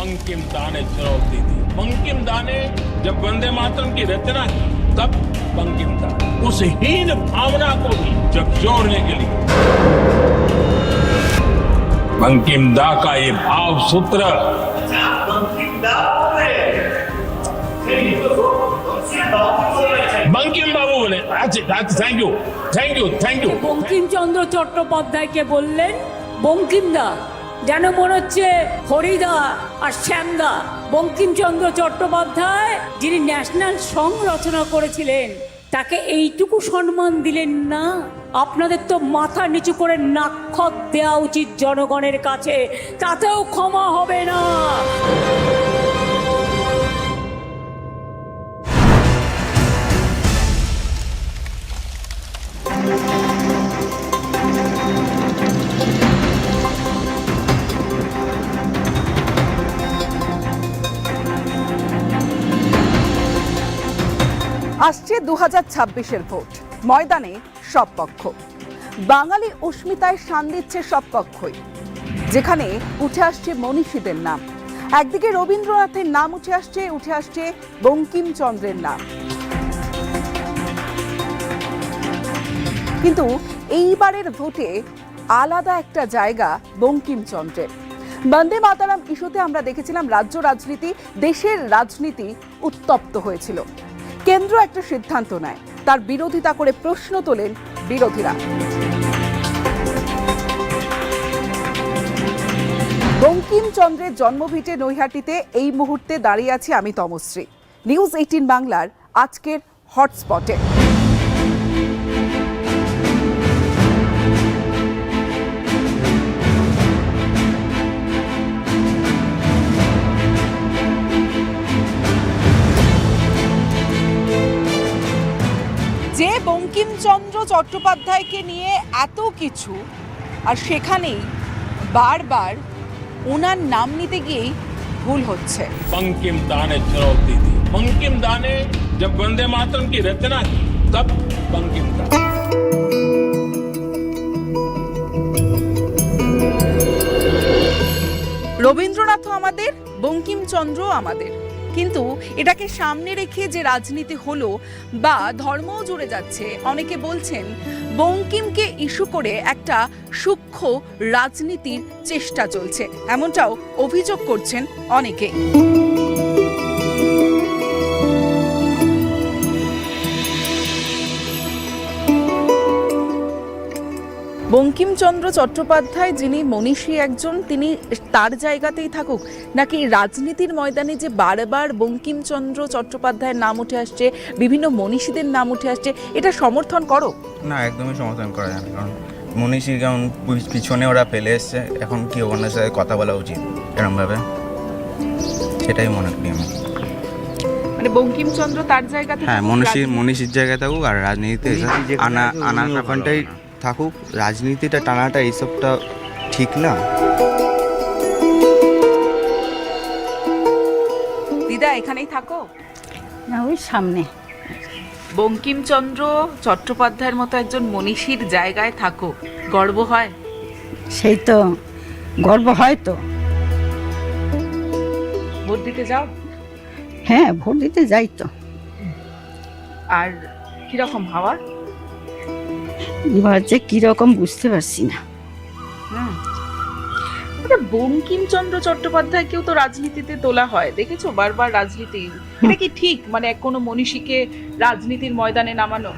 बंकिम दा ने चुनौती दी। बंकिम दा ने जब वंदे मातरम की रचना की तब बंकिम दा उस हीन भावना को भी झकझोरने के लिए बंकिम दा का ये भाव सूत्र बंकिम बाबू बोले thank you thank you thank you. Bankimchandra চট্টোপাধ্যায়কে বললেন বঙ্কিমদা, যেন মনে হচ্ছে হরিদা আর শ্যামদা। বঙ্কিমচন্দ্র চট্টোপাধ্যায় যিনি ন্যাশনাল সং রচনা করেছিলেন তাকে এইটুকু সম্মান দিলেন না? আপনাদের তো মাথা নিচু করে নাক্ষত দেওয়া উচিত জনগণের কাছে, তাতেও ক্ষমা হবে না। আসছে 2026-এর ভোট, ময়দানে সব পক্ষ। বাঙালি অস্মিতায় শান দিচ্ছে সব পক্ষই, যেখানে উঠে আসছে মনীষীদের নাম। একদিকে রবীন্দ্রনাথের নাম উঠে আসছে বঙ্কিমচন্দ্রের নাম। কিন্তু এইবারের ভোটে আলাদা একটা জায়গা বঙ্কিমচন্দ্রের। বন্দে মাতারাম ইস্যুতে আমরা দেখেছিলাম রাজ্য রাজনীতি, দেশের রাজনীতি উত্তপ্ত হয়েছিল। কেন্দ্র একটা সিদ্ধান্ত নেয়, তার বিরোধিতা করে প্রশ্ন তোলেন বিরোধীরা। বঙ্কিমচন্দ্রের জন্মভিটে নৈহাটিতে এই মুহূর্তে দাঁড়িয়ে আছি আমি তমশ্রী। নিউজ 18 বাংলার আজকের হটস্পটে। যে বঙ্কিমচন্দ্র চট্টোপাধ্যায়কে নিয়ে এত কিছু, আর সেখানেই বারবার ওনার নাম নিতে গিয়েই ভুল হচ্ছে। बंकिम दा ने चुनौती दी। बंकिम दा ने जब वंदे मातरम की रचना की तब बंकिम दा। রবীন্দ্রনাথও আমাদের, বঙ্কিমচন্দ্রও আমাদের, কিন্তু এটাকে সামনে রেখে যে রাজনীতি হলো বা ধর্মও জুড়ে যাচ্ছে, অনেকে বলছেন বঙ্কিমকে ইস্যু করে একটা সূক্ষ্ম রাজনীতির চেষ্টা চলছে, এমনটাও অভিযোগ করছেন অনেকে। বঙ্কিমচন্দ্র চট্টোপাধ্যায় যিনি মনীষী একজন, তিনি তার জায়গাতেই থাকুক, নাকি রাজনীতির ময়দানে যে বারবার বঙ্কিমচন্দ্র চট্টোপাধ্যায়ের নাম উঠে আসছে, বিভিন্ন মনীষীদের নাম উঠে আসছে, এটা সমর্থন করো? না, একদমই সমর্থন করা যায় না। কারণ মনীষী যেমন পিছনে ওরা ফেলে এসছে, এখন কি ওনার সাথে কথা বলা উচিত এরমভাবে, সেটাই মনে করি আমি। মানে বঙ্কিমচন্দ্র তার জায়গাতে, হ্যাঁ, মনীষীর জায়গায় থাকুক, আর রাজনীতিতে আনার ওখানটাই থাকুক। রাজনীতিটা টানাটা এইসবটা ঠিক না। দিদা এখানেই থাকো না, ওই সামনে। বঙ্কিমচন্দ্র চট্টোপাধ্যায়ের মতো একজন মনীষীর জায়গায় থাকো, গর্ব হয়? সেই তো গর্ব হয় তো। ভোট দিতে যাও? হ্যাঁ, ভোট দিতে যাই তো। আর কিরকম হাওয়া? এবার যে কিরকম বুঝতে পারছি না। বঙ্কিমচন্দ্র চট্টোপাধ্যায়কেও তো রাজনীতিতে তোলা হয়, দেখেছো বারবার রাজনীতি। এটা কি ঠিক, মানে কোনো মনীষীকে রাজনীতির ময়দানে নামানো?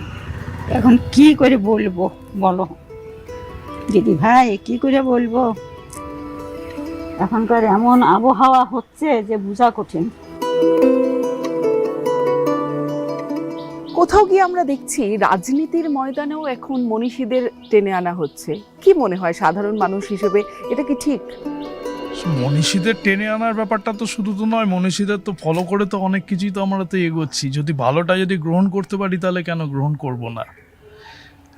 এখন কি করে বলবো বলো দিদি ভাই, কি করে বলবো? এখনকার এমন আবহাওয়া হচ্ছে যে বোঝা কঠিন। কোথাও গিয়ে আমরা দেখছি রাজনীতির ময়দানেও এখন মনীষীদের টেনে আনা হচ্ছে। কি মনে হয় সাধারণ মানুষ হিসেবে, এটা কি ঠিক? মনীষীদের টেনে আনার ব্যাপারটা তো শুধু তো নয়, মনীষীদের তো ফলো করে তো অনেক কিছুই তো আমরা তো এগোচ্ছি। যদি ভালোটা যদি গ্রহণ করতে পারি তাহলে কেন গ্রহণ করব না?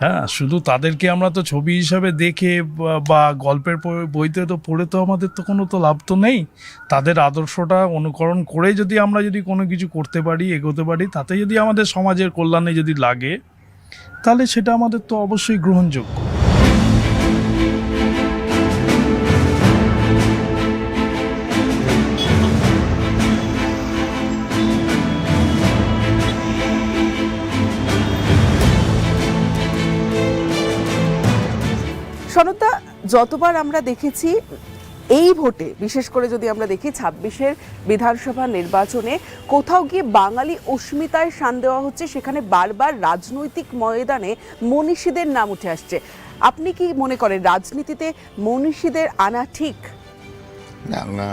হ্যাঁ, শুধু তাদেরকে আমরা তো ছবি হিসাবে দেখে বা গল্পের বইতে তো পড়ে তো আমাদের তো কোনো তো লাভ তো নেই। তাদের আদর্শটা অনুকরণ করে যদি আমরা যদি কোনো কিছু করতে পারি, এগোতে পারি, তাতে যদি আমাদের সমাজের কল্যাণে যদি লাগে, তাহলে সেটা আমাদের তো অবশ্যই গ্রহণযোগ্য। সনতা, যতবার আমরা দেখেছি এই ভোটে, বিশেষ করে যদি আমরা দেখি 26-এর বিধানসভা নির্বাচনে কোথাও গিয়ে বাঙালি অস্মিতায় শান দেওয়া হচ্ছে, সেখানে বারবার রাজনৈতিক ময়দানে মনীষীদের নাম উঠে আসছে। আপনি কি মনে করেন রাজনীতিতে মনীষীদের আনা ঠিক? না না,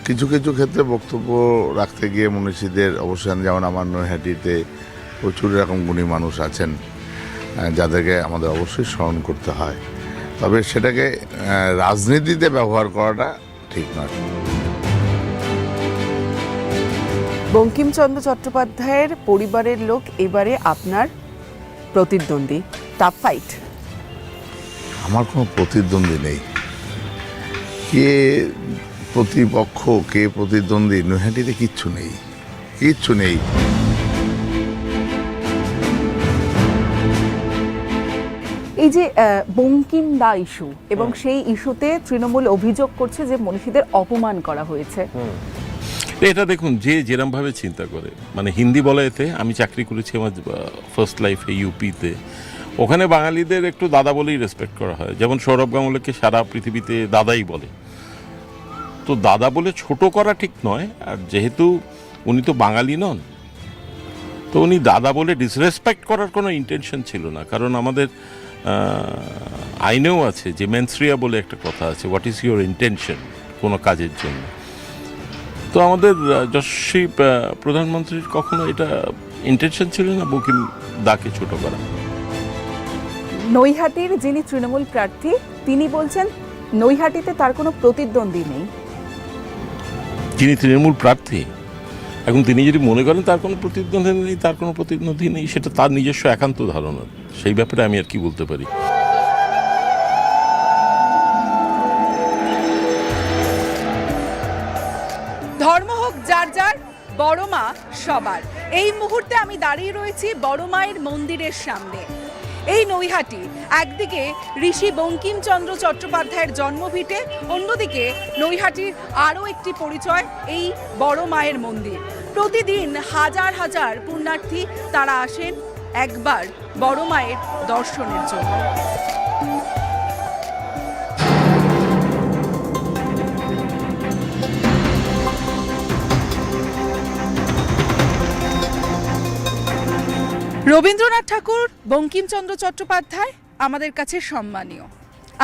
কিছু কিছু ক্ষেত্রে বক্তব্য রাখতে গিয়ে মনীষীদের অবস্থান, যেমন আমার নৈহাটিতে প্রচুর এরকম গুণী মানুষ আছেন যাদেরকে আমাদের অবশ্যই স্মরণ করতে হয়, তবে সেটাকে রাজনীতিতে ব্যবহার করাটা ঠিক নয়। বঙ্কিমচন্দ্র চট্টোপাধ্যায়ের পরিবারের লোক এবারে আপনার প্রতিদ্বন্দ্বী, টাফ ফাইট। আমার কোনো প্রতিদ্বন্দ্বী নেই। কে প্রতিপক্ষ, কে প্রতিদ্বন্দ্বী, নৈহাটিতে কিচ্ছু নেই, কিচ্ছু নেই। এই যে বঙ্কিম দা ইস্যু, এবং সেই ইস্যুতে তৃণমূল অভিযোগ করছে যে মনীষীদের অপমান করা হয়েছে। এটা দেখুন, যে যেরমভাবে চিন্তা করে, মানে হিন্দি বলাইতে আমি চাকরি করেছি আমার ফার্স্ট লাইফে ইউপিতে, ওখানে বাঙালিদের একটু দাদা বলেই রেসপেক্ট করা হয়। যেমন সৌরভ গাঙ্গুলিকে সারা পৃথিবীতে দাদাই বলে, তো দাদা বলে ছোট করা ঠিক নয়। আর যেহেতু উনি তো বাঙালি নন, তো উনি দাদা বলে ডিসরেসপেক্ট করার কোনো ইন্টেনশন ছিল না। কারণ আমাদের আইনেও আছে যে মেন্সরিয়া বলে একটা কথা আছে, হোয়াট ইজ ইউর ইন্টেনশন কোনো কাজের জন্য। তো আমাদের যশস্বী প্রধানমন্ত্রীর কখনো এটা ইন্টেনশন ছিল না বঙ্কিম দাকে ছোট করা। নৈহাটির যিনি তৃণমূল প্রার্থী, তিনি বলছেন নৈহাটিতে তার কোনো প্রতিদ্বন্দ্বী নেই। যিনি তৃণমূল প্রার্থী, এখন তিনি যদি মনে করেন তার কোনো প্রতিদ্বন্দ্বী নেই, তার কোনো প্রতিদ্বন্দ্বী নেই, সেটা তার নিজস্ব একান্ত ধারণা। সেই ব্যাপারে আমি আর কি বলতে পারি। ধর্ম হোক যার যার, বড় মা সবার। এই মুহূর্তে আমি দাঁড়িয়ে রয়েছি বড় মায়ের মন্দিরের সামনে। এই নৈহাটি একদিকে ঋষি বঙ্কিমচন্দ্র চট্টোপাধ্যায়ের জন্মভিটে, অন্যদিকে নৈহাটির আরও একটি পরিচয় এই বড় মায়ের মন্দির। প্রতিদিন হাজার হাজার পুণ্যার্থী তারা আসেন একবার বড় মায়ের দর্শনের জন্য। রবীন্দ্রনাথ ঠাকুর, বঙ্কিমচন্দ্র চট্টোপাধ্যায় আমাদের কাছে সম্মানীয়।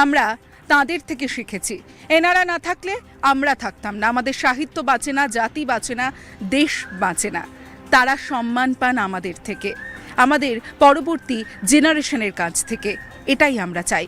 আমরা তাঁদের থেকে শিখেছি। এনারা না থাকলে আমরা থাকতাম না, আমাদের সাহিত্য বাঁচে না, জাতি বাঁচে না, দেশ বাঁচে না। তারা সম্মান পান আমাদের থেকে, আমাদের পরবর্তী জেনারেশনের কাছ থেকে। এটাই আমরা চাই।